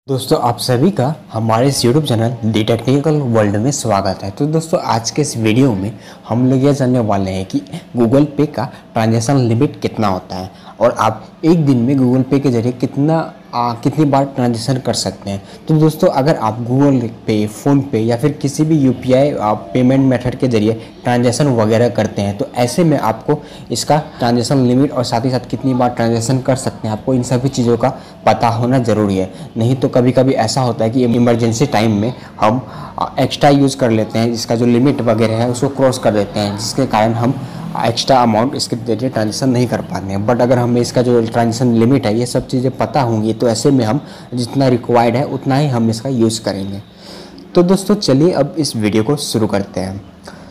दोस्तों आप सभी का हमारे इस YouTube चैनल दी टेक्निकल वर्ल्ड में स्वागत है। तो दोस्तों आज के इस वीडियो में हम लोग ये जानने वाले हैं कि गूगल पे का ट्रांजैक्शन लिमिट कितना होता है और आप एक दिन में गूगल पे के जरिए कितनी बार ट्रांजैक्शन कर सकते हैं। तो दोस्तों अगर आप गूगल पे, फ़ोन पे या फिर किसी भी UPI आप पेमेंट मेथड के जरिए ट्रांजैक्शन वगैरह करते हैं तो ऐसे में आपको इसका ट्रांजैक्शन लिमिट और साथ ही साथ कितनी बार ट्रांजैक्शन कर सकते हैं आपको इन सभी चीज़ों का पता होना ज़रूरी है। नहीं तो कभी कभी ऐसा होता है कि इमरजेंसी टाइम में हम एक्स्ट्रा यूज़ कर लेते हैं, जिसका जो लिमिट वगैरह है उसको क्रॉस कर देते हैं, जिसके कारण हम एक्स्ट्रा अमाउंट इसके जरिए ट्रांजेक्शन नहीं कर पाते हैं। बट अगर हमें इसका जो ट्रांजेक्शन लिमिट है ये सब चीज़ें पता होंगी तो ऐसे में हम जितना रिक्वायर्ड है उतना ही हम इसका यूज़ करेंगे। तो दोस्तों चलिए अब इस वीडियो को शुरू करते हैं।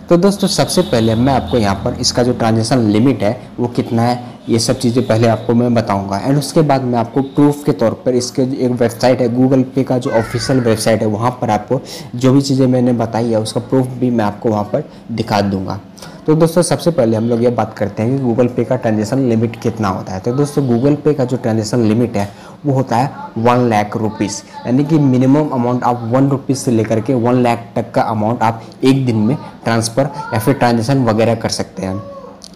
तो दोस्तों सबसे पहले मैं आपको यहाँ पर इसका जो ट्रांजेक्शन लिमिट है वो कितना है ये सब चीज़ें पहले आपको मैं बताऊंगा एंड उसके बाद मैं आपको प्रूफ के तौर पर इसके एक वेबसाइट है, गूगल पे का जो ऑफिशियल वेबसाइट है, वहाँ पर आपको जो भी चीज़ें मैंने बताई है उसका प्रूफ भी मैं आपको वहाँ पर दिखा दूंगा। तो दोस्तों सबसे पहले हम लोग ये बात करते हैं कि गूगल पे का ट्रांजेक्शन लिमिट कितना होता है। तो दोस्तों गूगल पे का जो ट्रांजेक्शन लिमिट है वो होता है 1 लाख रुपीज़, यानी कि मिनिमम अमाउंट आप 1 रुपीज़ से लेकर के 1 लाख तक का अमाउंट आप एक दिन में ट्रांसफ़र या फिर ट्रांजेक्शन वगैरह कर सकते हैं।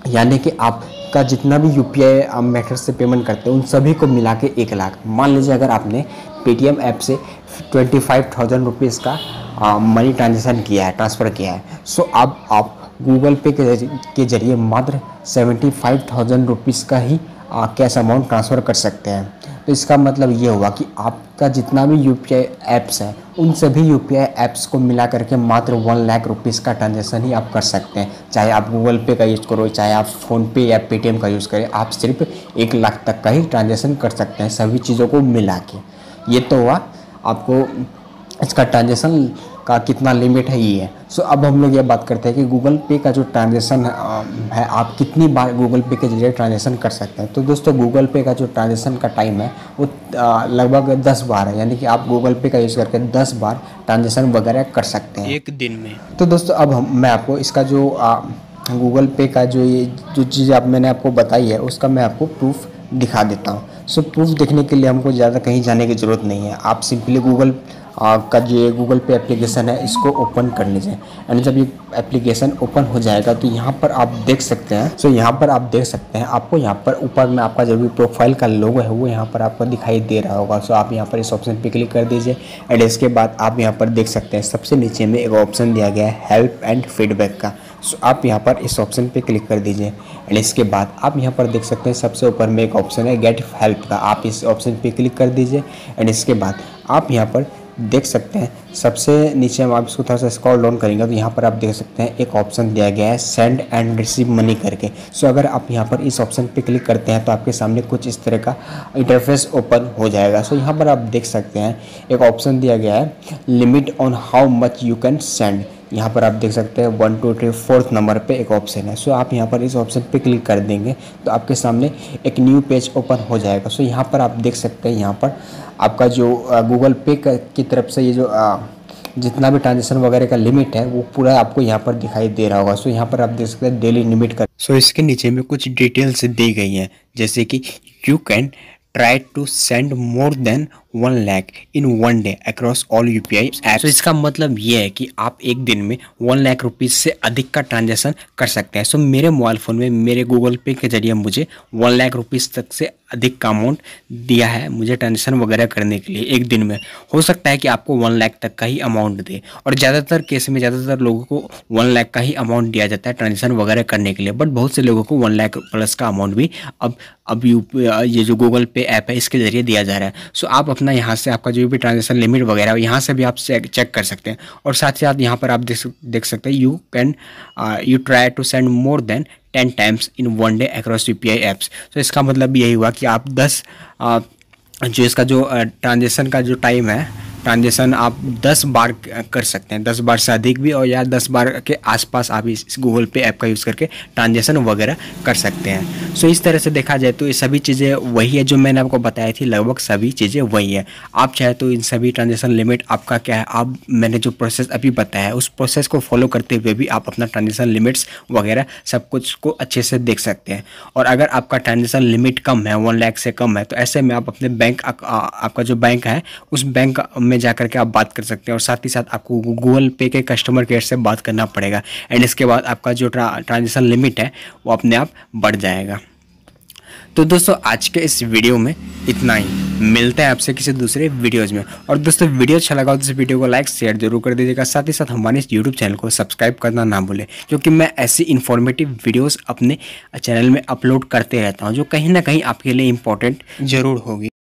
यानी कि आपका जितना भी UPI मेथड से पेमेंट करते हैं उन सभी को मिला के 1 लाख। मान लीजिए अगर आपने पेटीएम ऐप से 25,000 रुपीज़ का मनी ट्रांजेक्शन किया है, ट्रांसफ़र किया है, सो अब आप गूगल पे के जरिए मात्र 75,000 रुपीज़ का ही कैश अमाउंट ट्रांसफ़र कर सकते हैं। तो इसका मतलब ये हुआ कि आपका जितना भी UPI ऐप्स है उन सभी UPI ऐप्स को मिला करके मात्र 1 लाख रुपीज़ का ट्रांजेक्शन ही आप कर सकते हैं। चाहे आप गूगल पे का यूज़ करो, चाहे आप फ़ोनपे या पेटीएम का यूज़ करें, आप सिर्फ 1 लाख तक का ही ट्रांजेक्शन कर सकते हैं सभी चीज़ों को मिला के। ये तो हुआ आपको इसका ट्रांजेक्शन का कितना लिमिट है ये है। सो अब हम लोग ये बात करते हैं कि गूगल पे का जो ट्रांजेक्शन है आप कितनी बार गूगल पे के जरिए ट्रांजेक्शन कर सकते हैं। तो दोस्तों गूगल पे का जो ट्रांजेक्शन का टाइम है वो लगभग 10 बार है, यानी कि आप गूगल पे का यूज़ करके 10 बार ट्रांजेक्शन वगैरह कर सकते हैं एक दिन में। तो दोस्तों अब मैं आपको इसका जो गूगल पे का ये जो चीज़ मैंने आपको बताई है उसका मैं आपको प्रूफ दिखा देता हूँ। सो प्रूफ देखने के लिए हमको ज़्यादा कहीं जाने की ज़रूरत नहीं है। आप सिंपली का जो गूगल पे एप्लीकेशन है इसको ओपन कर लीजिए एंड जब ये एप्लीकेशन ओपन हो जाएगा तो यहाँ पर आप देख सकते हैं। सो यहाँ पर आप देख सकते हैं, आपको यहाँ पर ऊपर में आपका जो भी प्रोफाइल का लोगो है वो यहाँ पर आपको दिखाई दे रहा होगा। सो आप यहाँ पर इस ऑप्शन पे क्लिक कर दीजिए एंड इसके बाद आप यहाँ पर देख सकते हैं सबसे नीचे में एक ऑप्शन दिया गया है हेल्प एंड फीडबैक का। सो आप यहाँ पर इस ऑप्शन पे क्लिक कर दीजिए एंड इसके बाद आप यहाँ पर देख सकते हैं सबसे ऊपर में एक ऑप्शन है गेट हेल्प का। आप इस ऑप्शन पे क्लिक कर दीजिए एंड इसके बाद आप यहाँ पर देख सकते हैं सबसे नीचे हम आप इसको थोड़ा सा स्क्रॉल डाउन करेंगे तो यहाँ पर आप देख सकते हैं एक ऑप्शन दिया गया है सेंड एंड रिसीव मनी करके। सो अगर आप यहाँ पर इस ऑप्शन पे क्लिक करते हैं तो आपके सामने कुछ इस तरह का इंटरफेस ओपन हो जाएगा। सो यहाँ पर आप देख सकते हैं एक ऑप्शन दिया गया है limit on how much you can send. यहाँ पर आप देख सकते हैं 1 2 3 4 नंबर पे एक ऑप्शन है। सो आप यहाँ पर इस ऑप्शन पे क्लिक कर देंगे तो आपके सामने एक न्यू पेज ओपन हो जाएगा। सो यहाँ पर आप देख सकते हैं यहाँ पर आपका जो गूगल पे की तरफ से ये जो जितना भी ट्रांजेक्शन वगैरह का लिमिट है वो पूरा आपको यहाँ पर दिखाई दे रहा होगा। सो यहाँ पर आप देख सकते हैं डेली लिमिट का। सो इसके नीचे में कुछ डिटेल्स दी गई हैं जैसे कि you can try to send more than 1 lakh in 1 day across all UPI apps. तो इसका मतलब ये है कि आप एक दिन में 1 लाख रुपीज़ से अधिक का ट्रांजेक्शन कर सकते हैं। सो मेरे मोबाइल फ़ोन में मेरे गूगल पे के जरिए मुझे 1 लाख रुपीज़ तक से अधिक का अमाउंट दिया है मुझे ट्रांजेक्शन वगैरह करने के लिए एक दिन में। हो सकता है कि आपको 1 लाख तक का ही अमाउंट दे और ज़्यादातर केस में ज़्यादातर लोगों को 1 लाख का ही अमाउंट दिया जाता है ट्रांजेक्शन वगैरह करने के लिए। बट बहुत से लोगों को 1 लाख प्लस का अमाउंट भी अब ये जो गूगल पे ऐप है इसके ज़रिए दिया जा रहा है। सो आप अपना यहाँ से आपका जो भी ट्रांजेक्शन लिमिट वगैरह यहाँ से भी आप चेक कर सकते हैं और साथ ही साथ यहाँ पर आप देख सकते हैं you try to send more than 10 times in 1 day across UPI apps. तो इसका मतलब यही हुआ कि आप 10 जो इसका जो ट्रांजेक्शन का जो टाइम है ट्रांजेक्शन आप 10 बार कर सकते हैं, 10 बार से अधिक भी, और या 10 बार के आसपास आप इस गूगल पे ऐप का यूज़ करके ट्रांजेक्शन वगैरह कर सकते हैं। सो इस तरह से देखा जाए तो ये सभी चीज़ें वही है जो मैंने आपको बताई थी, लगभग सभी चीज़ें वही है। आप चाहे तो इन सभी ट्रांजेक्शन लिमिट आपका क्या है, आप मैंने जो प्रोसेस अभी बताया है उस प्रोसेस को फॉलो करते हुए भी आप अपना ट्रांजेक्शन लिमिट्स वगैरह सब कुछ को अच्छे से देख सकते हैं। और अगर आपका ट्रांजेक्शन लिमिट कम है, 1 लाख से कम है, तो ऐसे में आप अपने बैंक आपका जो बैंक है उस बैंक में जाकर के आप बात कर सकते हैं, और साथ ही साथ आपको गूगल पे के कस्टमर केयर से बात करना पड़ेगा। एंड इसके बाद आपका जो ट्रांजेक्शन लिमिट है वो अपने आप बढ़ जाएगा। तो दोस्तों आज के इस वीडियो में इतना ही, मिलते हैं आपसे किसी दूसरे वीडियोज़ में। और दोस्तों वीडियो अच्छा लगा तो इस वीडियो को लाइक शेयर जरूर कर दीजिएगा, साथ ही साथ हमारे इस यूट्यूब चैनल को सब्सक्राइब करना ना भूलें, क्योंकि मैं ऐसी इन्फॉर्मेटिव वीडियोस अपने चैनल में अपलोड करते रहता हूं जो कहीं ना कहीं आपके लिए इम्पोर्टेंट ज़रूर होगी।